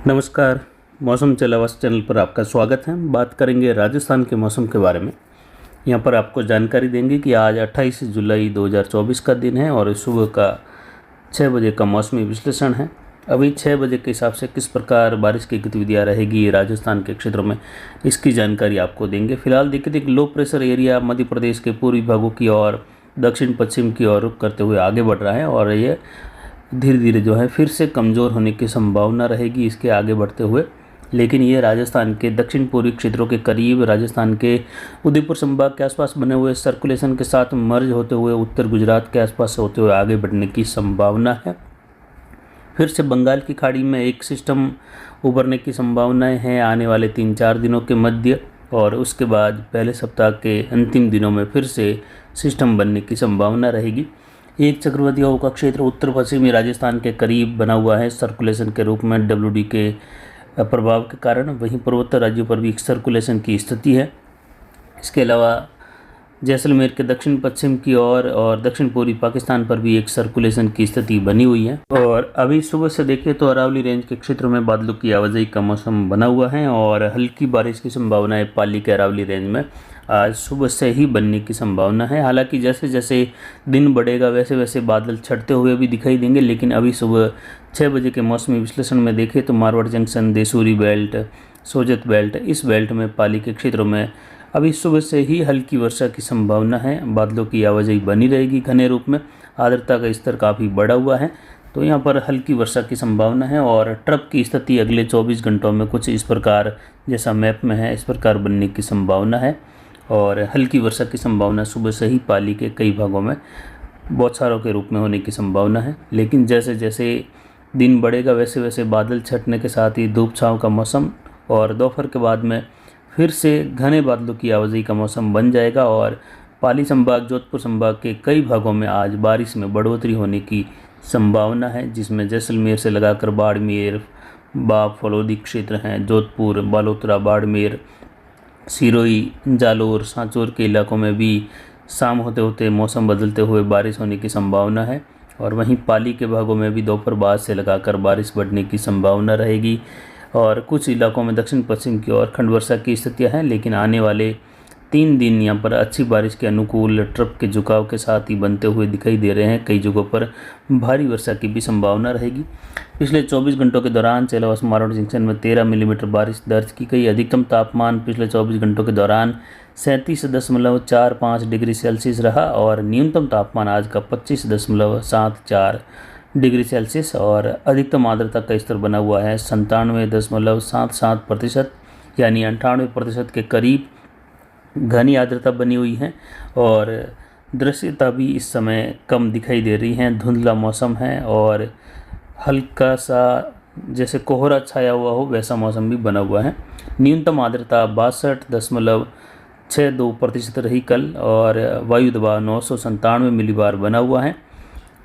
नमस्कार। मौसम चलावास चैनल पर आपका स्वागत है। बात करेंगे राजस्थान के मौसम के बारे में। यहाँ पर आपको जानकारी देंगे कि आज 28 जुलाई 2024 का दिन है और सुबह का 6 बजे का मौसमी विश्लेषण है। अभी 6 बजे के हिसाब से किस प्रकार बारिश की गतिविधियाँ रहेगी राजस्थान के क्षेत्रों में, इसकी जानकारी आपको देंगे। फिलहाल देखिए low pressure area Madhya Pradesh के पूर्वी भागों की ओर दक्षिण पश्चिम की ओर रुख करते हुए आगे बढ़ रहा है और ये धीरे धीरे जो है फिर से कमज़ोर होने की संभावना रहेगी इसके आगे बढ़ते हुए। लेकिन ये राजस्थान के दक्षिण पूर्वी क्षेत्रों के करीब, राजस्थान के उदयपुर संभाग के आसपास बने हुए सर्कुलेशन के साथ मर्ज होते हुए उत्तर गुजरात के आसपास होते हुए आगे बढ़ने की संभावना है। फिर से बंगाल की खाड़ी में एक सिस्टम उभरने की संभावनाएं हैं आने वाले 3-4 दिनों के मध्य, और उसके बाद पहले सप्ताह के अंतिम दिनों में फिर से सिस्टम बनने की संभावना रहेगी। एक चक्रवाती हवा का क्षेत्र उत्तर पश्चिमी राजस्थान के करीब बना हुआ है सर्कुलेशन के रूप में WD के प्रभाव के कारण। वहीं पूर्वोत्तर राज्यों पर भी एक सर्कुलेशन की स्थिति है। इसके अलावा जैसलमेर के दक्षिण पश्चिम की ओर और दक्षिण पूर्वी पाकिस्तान पर भी एक सर्कुलेशन की स्थिति बनी हुई है। और अभी सुबह से देखें तो अरावली रेंज के क्षेत्रों में बादलों की आवाजाही का मौसम बना हुआ है और हल्की बारिश की संभावना है पाली के अरावली रेंज में आज सुबह से ही बनने की संभावना है। हालांकि जैसे जैसे दिन बढ़ेगा वैसे वैसे बादल छटते हुए भी दिखाई देंगे, लेकिन अभी सुबह 6 बजे के मौसमी विश्लेषण में देखें तो Marwar junction, Desuri belt, Sojat belt, इस बेल्ट में पाली के क्षेत्रों में अभी सुबह से ही हल्की वर्षा की संभावना है। बादलों की आवाजाही बनी रहेगी घने रूप में, आर्द्रता का स्तर काफ़ी बढ़ा हुआ है, तो यहाँ पर हल्की वर्षा की संभावना है। और ट्रप की स्थिति अगले 24 घंटों में कुछ इस प्रकार जैसा मैप में है इस प्रकार बनने की संभावना है। और हल्की वर्षा की संभावना सुबह से ही पाली के कई भागों में बौछारों के रूप में होने की संभावना है। लेकिन जैसे जैसे दिन बढ़ेगा वैसे वैसे बादल छटने के साथ ही धूप छाँव का मौसम और दोपहर के बाद में फिर से घने बादलों की आवाजाही का मौसम बन जाएगा और पाली संभाग, जोधपुर संभाग के कई भागों में आज बारिश में बढ़ोतरी होने की संभावना है, जिसमें जैसलमेर से लगाकर बाड़मेर, बाप, फलोदी क्षेत्र हैं, जोधपुर, बालोतरा, बाड़मेर, सिरोही, जालोर, सांचौर के इलाकों में भी शाम होते होते मौसम बदलते हुए बारिश होने की संभावना है। और वहीं पाली के भागों में भी दोपहर बाद से लगाकर बारिश बढ़ने की संभावना रहेगी और कुछ इलाकों में दक्षिण पश्चिम की ओर खंड वर्षा की स्थितियाँ हैं। लेकिन आने वाले 3 दिन यहाँ पर अच्छी बारिश के अनुकूल ट्रप के झुकाव के साथ ही बनते हुए दिखाई दे रहे हैं। कई जगहों पर भारी वर्षा की भी संभावना रहेगी। पिछले 24 घंटों के दौरान चेलावास मारवाड़ जंक्शन में 13 मिलीमीटर बारिश दर्ज की गई। अधिकतम तापमान पिछले 24 घंटों के दौरान 37.45 डिग्री सेल्सियस रहा और न्यूनतम तापमान आज का 25.74 डिग्री सेल्सियस और अधिकतम आर्द्रता का स्तर बना हुआ है 97.77%, यानी 98% के करीब घनी आर्द्रता बनी हुई है। और दृश्यता भी इस समय कम दिखाई दे रही है, धुंधला मौसम है और हल्का सा जैसे कोहरा छाया हुआ हो वैसा मौसम भी बना हुआ है। न्यूनतम आर्द्रता 62.62% रही कल और वायु दबाव 997 मिलीबार बना हुआ है।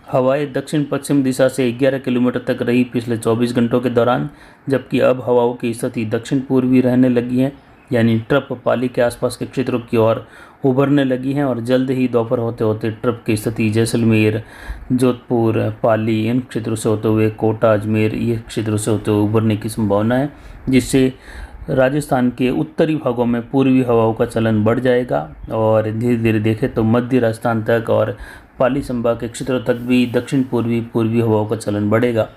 हवाएं दक्षिण पश्चिम दिशा से 11 किलोमीटर तक रही पिछले 24 घंटों के दौरान, जबकि अब हवाओं की स्थिति दक्षिण पूर्वी रहने लगी है, यानी ट्रप पाली के आसपास के क्षेत्रों की ओर उभरने लगी हैं और जल्द ही दोपहर होते होते ट्रप की स्थिति जैसलमेर, जोधपुर, पाली इन क्षेत्रों से होते हुए कोटा, अजमेर ये क्षेत्रों से होते हुए उभरने की संभावना है, जिससे राजस्थान के उत्तरी भागों में पूर्वी हवाओं का चलन बढ़ जाएगा और धीरे धीरे देखें तो मध्य राजस्थान तक और पाली संभाग के क्षेत्रों तक भी दक्षिण पूर्वी हवाओं का चलन बढ़ेगा।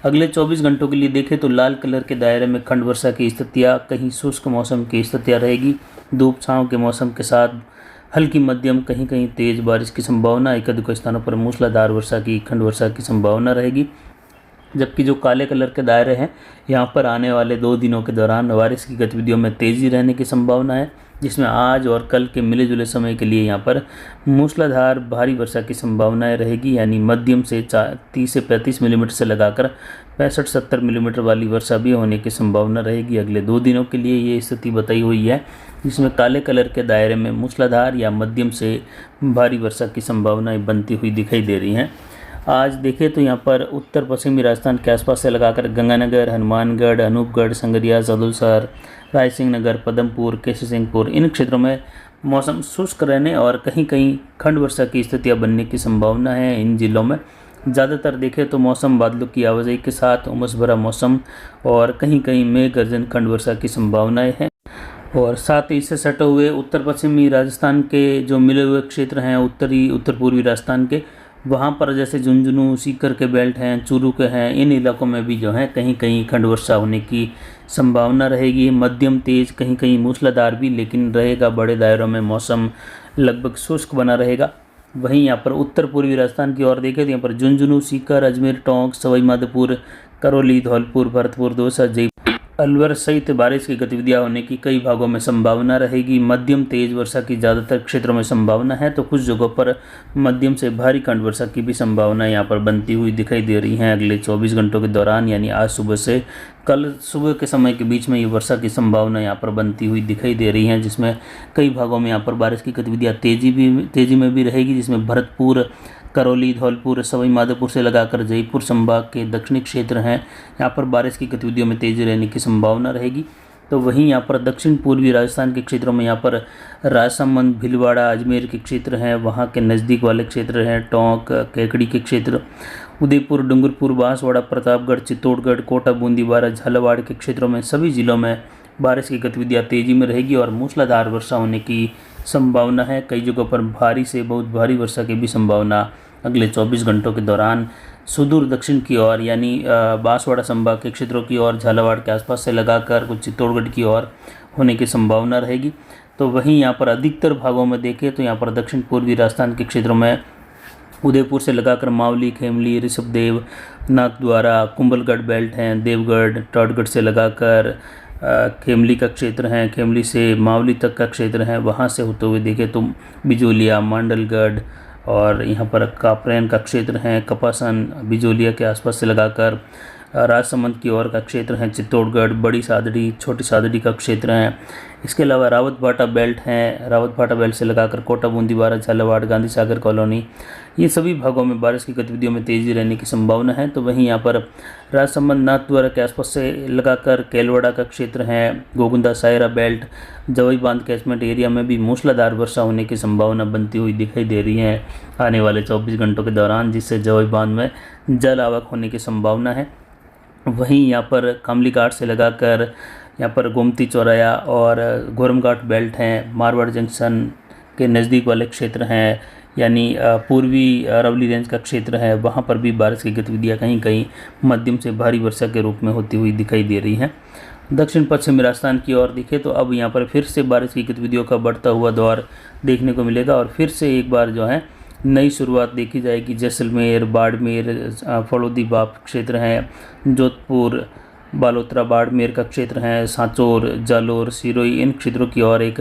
अगले 24 घंटों के लिए देखें तो लाल कलर के दायरे में खंड वर्षा की स्थितियाँ, कहीं शुष्क मौसम की स्थितियाँ रहेगी। धूप छाँव के मौसम के साथ हल्की मध्यम कहीं कहीं तेज़ बारिश की संभावना, एक अधिक स्थानों पर मूसलाधार वर्षा की खंड वर्षा की संभावना रहेगी। जबकि जो काले कलर के दायरे हैं यहाँ पर आने वाले 2 दिनों के दौरान बारिश की गतिविधियों में तेज़ी रहने की संभावना है, जिसमें आज और कल के मिले जुले समय के लिए यहाँ पर मूसलाधार भारी वर्षा की संभावनाएं रहेगी, यानी मध्यम से 30 से 35 मिलीमीटर से लगाकर 65-70 मिलीमीटर वाली वर्षा भी होने की संभावना रहेगी। अगले 2 दिनों के लिए ये स्थिति बताई हुई है, जिसमें काले कलर के दायरे में मूसलाधार या मध्यम से भारी वर्षा की संभावनाएं बनती हुई दिखाई दे रही हैं। आज देखें तो यहाँ पर उत्तर पश्चिमी राजस्थान के आसपास से लगाकर गंगानगर, हनुमानगढ़, अनूपगढ़, संगरिया, सदुलसर, रायसिंह नगर, पदमपुर, केसी सिंहपुर इन क्षेत्रों में मौसम शुष्क रहने और कहीं कहीं खंड वर्षा की स्थितियाँ बनने की संभावना है इन जिलों में। ज़्यादातर देखें तो मौसम बादलों की आवाजाही के साथ उमस भरा मौसम और कहीं कहीं मेघ गर्जन खंड वर्षा की संभावनाएं हैं। और साथ ही इससे सटे हुए उत्तर पश्चिमी राजस्थान के जो मिले हुए क्षेत्र हैं, उत्तर पूर्वी राजस्थान के, वहाँ पर जैसे झुंझुनू, सीकर के बेल्ट हैं, चूरू के हैं, इन इलाकों में भी जो है कहीं कहीं खंड वर्षा होने की संभावना रहेगी। मध्यम तेज, कहीं कहीं मूसलाधार भी लेकिन रहेगा। बड़े दायरों में मौसम लगभग शुष्क बना रहेगा। वहीं यहाँ पर उत्तर पूर्वी राजस्थान की ओर देखें तो यहाँ पर झुंझुनू, सीकर, अजमेर, टोंक, सवाई माधोपुर, करौली, धौलपुर, भरतपुर, दौसा, जयपुर, अलवर सहित बारिश की गतिविधियां होने की कई भागों में संभावना रहेगी। मध्यम तेज वर्षा की ज़्यादातर क्षेत्रों में संभावना है, तो कुछ जगहों पर मध्यम से भारी खंड वर्षा की भी संभावना यहाँ पर बनती हुई दिखाई दे रही हैं। अगले 24 घंटों के दौरान यानी आज सुबह से कल सुबह के समय के बीच में ये वर्षा की संभावना यहाँ पर बनती हुई दिखाई दे रही हैं, जिसमें कई भागों में यहाँ पर बारिश की गतिविधियाँ तेज़ी में भी रहेगी, जिसमें भरतपुर, करौली, धौलपुर, सवाई माधोपुर से लगाकर जयपुर संभाग के दक्षिणी क्षेत्र हैं, यहाँ पर बारिश की गतिविधियों में तेज़ी रहने की संभावना रहेगी। तो वहीं यहाँ पर दक्षिण पूर्वी राजस्थान के क्षेत्रों में यहाँ पर राजसमंद, भीलवाड़ा, अजमेर के क्षेत्र हैं, वहाँ के नज़दीक वाले क्षेत्र हैं, टोंक, केकड़ी के क्षेत्र, उदयपुर, डूंगरपुर, बांसवाड़ा, प्रतापगढ़, चित्तौड़गढ़, कोटा, बूंदी, बारा, झालावाड़ के क्षेत्रों में सभी जिलों में बारिश की गतिविधियाँ तेज़ी में रहेगी और मूसलाधार वर्षा होने की संभावना है। कई जगहों पर भारी से बहुत भारी वर्षा की भी संभावना अगले 24 घंटों के दौरान सुदूर दक्षिण की ओर यानी बांसवाड़ा संभाग के क्षेत्रों की ओर, झालावाड़ के आसपास से लगाकर कुछ चित्तौड़गढ़ की ओर होने की संभावना रहेगी। तो वहीं यहाँ पर अधिकतर भागों में देखें तो यहाँ पर दक्षिण पूर्वी राजस्थान के क्षेत्रों में उदयपुर से लगाकर मावली, खेमली, ऋषभदेव, नाथद्वारा, कुंभलगढ़ बेल्ट हैं, देवगढ़, टॉडगढ़ से लगाकर खेमली का क्षेत्र है, खेमली से मावली तक का क्षेत्र है, वहाँ से होते हुए देखें तो बिजोलिया, मांडलगढ़ और यहाँ पर कापरेन का क्षेत्र है, कपासन, बिजोलिया के आसपास से लगाकर राजसमंद की ओर का क्षेत्र है, चित्तौड़गढ़, बड़ी सादड़ी, छोटी सादड़ी का क्षेत्र है। इसके अलावा रावत भाटा बेल्ट हैं, रावत भाटा बेल्ट से लगाकर कोटा, बूंदी, बारा, झालावाड़, गांधी सागर कॉलोनी, ये सभी भागों में बारिश की गतिविधियों में तेज़ी रहने की संभावना है। तो वहीं यहाँ पर राजसमंद, नाथद्वारा के आसपास से लगाकर केलवाड़ा का क्षेत्र है, गोगुंदा, सायरा बेल्ट, जवाई बांध कैचमेंट एरिया में भी मूसलाधार वर्षा होने की संभावना बनती हुई दिखाई दे रही है आने वाले 24 घंटों के दौरान, जिससे जवाई बांध में जल आवक होने की संभावना है। वहीं यहाँ पर कामली घाट से लगाकर यहाँ पर गोमती चौराया और गोरम घाट बेल्ट हैं, मारवाड़ जंक्शन के नज़दीक वाले क्षेत्र हैं, यानी पूर्वी अरावली रेंज का क्षेत्र है, वहाँ पर भी बारिश की गतिविधियाँ कहीं कहीं मध्यम से भारी वर्षा के रूप में होती हुई दिखाई दे रही हैं। दक्षिण पश्चिमी राजस्थान की ओर देखें तो अब यहाँ पर फिर से बारिश की गतिविधियों का बढ़ता हुआ दौर देखने को मिलेगा और फिर से एक बार जो है नई शुरुआत देखी जाएगी। जैसलमेर, बाड़मेर, फलोदी बाप क्षेत्र हैं, जोधपुर, बालोतरा, बाड़मेर का क्षेत्र है, सांचौर, जालोर, सिरोही, इन क्षेत्रों की ओर एक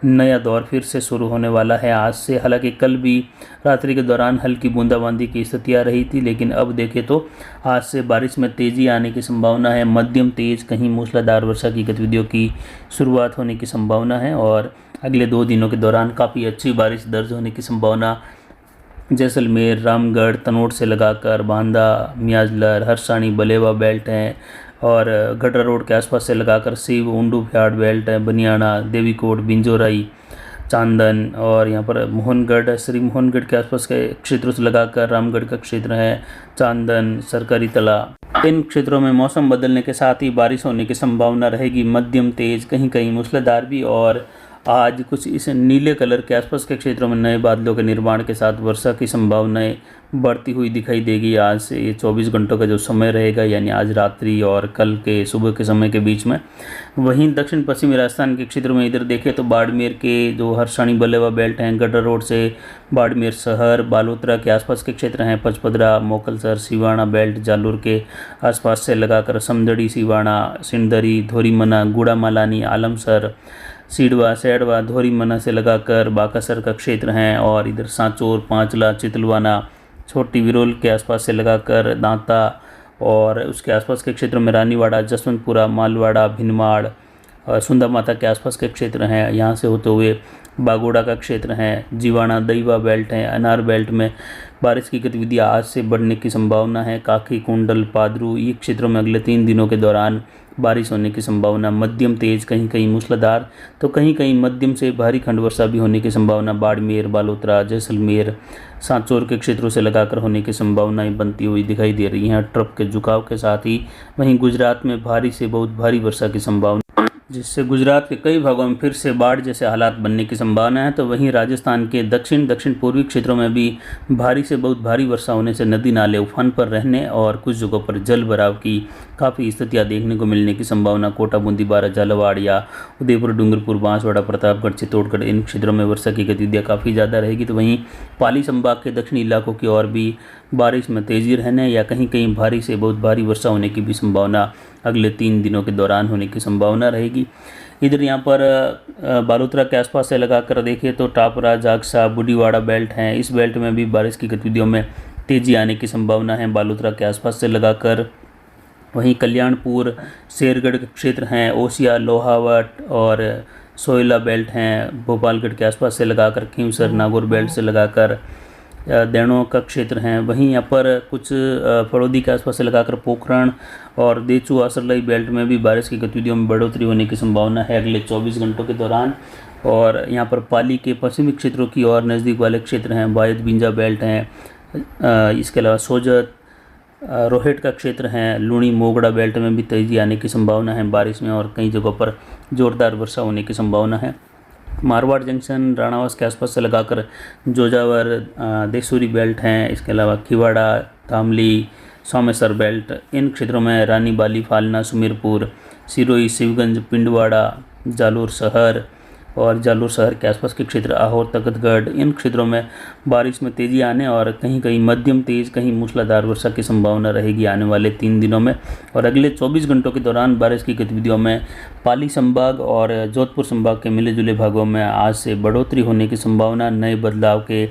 नया दौर फिर से शुरू होने वाला है आज से। हालांकि कल भी रात्रि के दौरान हल्की बूंदाबांदी की स्थितियाँ रही थी, लेकिन अब देखें तो आज से बारिश में तेज़ी आने की संभावना है। मध्यम तेज, कहीं मूसलाधार वर्षा की गतिविधियों की शुरुआत होने की संभावना है और अगले 2 दिनों के दौरान काफ़ी अच्छी बारिश दर्ज होने की संभावना जैसलमेर, रामगढ़, तनोट से लगाकर बांदा, मियाजलर, हरसाणी, बलेवा बेल्ट हैं और गडरा रोड के आसपास से लगाकर शिव, उंडू फ्याड़ बेल्ट है, बनियाना, देवीकोट, बिंजोराई, चांदन और यहाँ पर मोहनगढ़, श्री मोहनगढ़ के आसपास के क्षेत्रों से लगाकर रामगढ़ का क्षेत्र है, चांदन, सरकारी तला, इन क्षेत्रों में मौसम बदलने के साथ ही बारिश होने की संभावना रहेगी। मध्यम तेज, कहीं कहीं मूसलाधार भी। और आज कुछ इस नीले कलर के आसपास के क्षेत्रों में नए बादलों के निर्माण के साथ वर्षा की संभावनाएं बढ़ती हुई दिखाई देगी। आज से ये 24 घंटों का जो समय रहेगा, यानी आज रात्रि और कल के सुबह के समय के बीच में। वहीं दक्षिण पश्चिमी राजस्थान के क्षेत्रों में इधर देखें तो बाड़मेर के जो हरसाणी बलेवा बेल्ट हैं, गडर रोड से बाड़मेर शहर, बालोतरा के आसपास के क्षेत्र हैं, पचपदरा, मोकलसर, सिवाना बेल्ट, जालोर के आसपास से लगाकर समदड़ी, सिवाना, सिंदरी, धोरीमना, गुड़ामालानी, आलमसर, सीडवा, सैडवा, धोरीमना से लगाकर बाकासर का क्षेत्र हैं और इधर सांचौर, पांचला, चितलवाना, छोटी विरोल के आसपास से लगाकर दांता और उसके आसपास के क्षेत्रों में रानीवाड़ा, जसवंतपुरा, मालवाड़ा, भिनमाड़, सुंदा माता के आसपास के क्षेत्र हैं, यहाँ से होते हुए बागोड़ा का क्षेत्र है, जीवाणा दईवा बेल्ट है, अनार बेल्ट में बारिश की गतिविधियाँ आज से बढ़ने की संभावना है। काकी, कुंडल, पादरू ये क्षेत्रों में अगले 3 दिनों के दौरान बारिश होने की संभावना। मध्यम तेज, कहीं कहीं मूसलाधार तो कहीं कहीं मध्यम से भारी खंड वर्षा भी होने की संभावना। बाड़मेर, बालोतरा, जैसलमेर, सांचौर के क्षेत्रों से लगाकर होने की संभावनाएं बनती हुई दिखाई दे रही हैं। ट्रफ के झुकाव के साथ ही वहीं गुजरात में भारी से बहुत भारी वर्षा की संभावना, जिससे गुजरात के कई भागों में फिर से बाढ़ जैसे हालात बनने की संभावना है। तो वहीं राजस्थान के दक्षिण पूर्वी क्षेत्रों में भी भारी से बहुत भारी वर्षा होने से नदी नाले उफान पर रहने और कुछ जगहों पर जल भराव की काफ़ी स्थितियां देखने को मिलने की संभावना। कोटा, बूंदी, बारा, झालावाड़ या उदयपुर, डूंगरपुर, बांसवाड़ा, प्रतापगढ़, चित्तौड़गढ़ इन क्षेत्रों में वर्षा की गतिविधियाँ काफ़ी ज़्यादा रहेगी। तो वहीं पाली संभाग के दक्षिणी इलाकों की ओर भी बारिश में तेजी रहने या कहीं कहीं भारी से बहुत भारी वर्षा होने की भी संभावना अगले 3 दिनों के दौरान होने की संभावना रहेगी। इधर यहाँ पर बालोतरा के आसपास से लगाकर देखें तो टापरा, जागसा, बुढ़ीवाड़ा बेल्ट हैं, इस बेल्ट में भी बारिश की गतिविधियों में तेज़ी आने की संभावना है। बालोतरा के आसपास से लगाकर वहीं कल्याणपुर, शेरगढ़ के क्षेत्र हैं, ओसिया, लोहावट और सोयला बेल्ट हैं। भोपालगढ़ के आसपास से लगाकर खींवसर, नागौर बेल्ट से लगाकर देणों का क्षेत्र हैं। वहीं यहाँ पर कुछ फड़ौदी के आसपास से लगाकर पोखरण और देचू, आसरलाई बेल्ट में भी बारिश की गतिविधियों में बढ़ोतरी होने की संभावना है अगले 24 घंटों के दौरान। और यहाँ पर पाली के पश्चिमी क्षेत्रों की और नज़दीक वाले क्षेत्र हैं, बायद, बिंजा बेल्ट हैं। इसके अलावा सोजत, रोहट का क्षेत्र है, लूणी, मोगड़ा बेल्ट में भी तेज़ी आने की संभावना है बारिश में और कई जगहों पर जोरदार वर्षा होने की संभावना है। मारवाड़ जंक्शन, राणावास के आसपास से लगाकर जोजावर, देसूरी बेल्ट हैं। इसके अलावा खिवाड़ा, तामली, सोमेसर बेल्ट इन क्षेत्रों में रानी बाली, फालना, सुमेरपुर, सिरोही, शिवगंज, पिंडवाड़ा, जालोर शहर और जालोर शहर के आसपास के क्षेत्र, आहोर, तखतगढ़ इन क्षेत्रों में बारिश में तेज़ी आने और कहीं कहीं मध्यम तेज, कहीं मूसलाधार वर्षा की संभावना रहेगी आने वाले 3 दिनों में। और अगले 24 घंटों के दौरान बारिश की गतिविधियों में पाली संभाग और जोधपुर संभाग के मिले जुले भागों में आज से बढ़ोतरी होने की संभावना, नए बदलाव के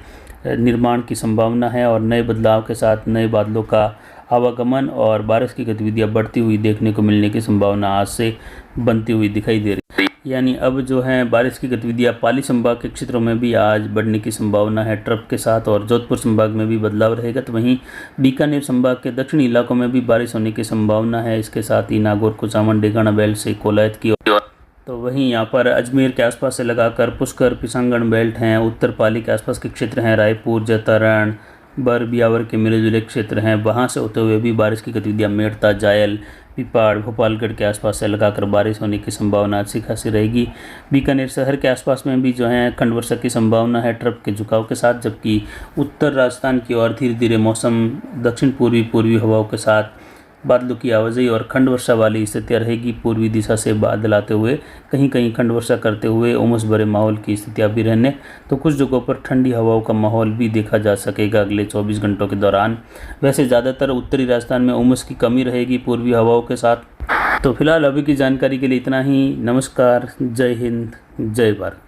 निर्माण की संभावना है और नए बदलाव के साथ नए बादलों का आवागमन और बारिश की गतिविधियाँ बढ़ती हुई देखने को मिलने की संभावना आज से बनती हुई दिखाई दे रही है। यानी अब जो है बारिश की गतिविधियाँ पाली संभाग के क्षेत्रों में भी आज बढ़ने की संभावना है ट्रफ के साथ और जोधपुर संभाग में भी बदलाव रहेगा। तो वहीं बीकानेर संभाग के दक्षिणी इलाकों में भी बारिश होने की संभावना है। इसके साथ ही नागौर, कुचामन, डेगाना बेल्ट से कोलायत की ओर, तो वहीं यहाँ पर अजमेर के आसपास से लगाकर पुष्कर, पिसांगण बेल्ट हैं। उत्तर पाली के आसपास के क्षेत्र हैं, रायपुर, जतारण, बर, बियावर के मिले जुले क्षेत्र हैं, वहाँ से होते हुए भी बारिश की गतिविधियाँ मेड़ता, जायल, पिपाड़, भोपालगढ़ के आसपास से लगाकर बारिश होने की संभावना अच्छी खासी रहेगी। बीकानेर शहर के आसपास में भी जो है खंड वर्षा की संभावना है ट्रफ के झुकाव के साथ, जबकि उत्तर राजस्थान की ओर धीरे धीरे मौसम दक्षिण पूर्वी हवाओं के साथ बादलों की आवाजाही और खंड वर्षा वाली स्थितियाँ रहेगी। पूर्वी दिशा से बादल आते हुए कहीं कहीं खंड वर्षा करते हुए उमस भरे माहौल की स्थितियाँ भी रहने, तो कुछ जगहों पर ठंडी हवाओं का माहौल भी देखा जा सकेगा अगले 24 घंटों के दौरान। वैसे ज़्यादातर उत्तरी राजस्थान में उमस की कमी रहेगी पूर्वी हवाओं के साथ। तो फिलहाल अभी की जानकारी के लिए इतना ही। नमस्कार, जय हिंद, जय भारत।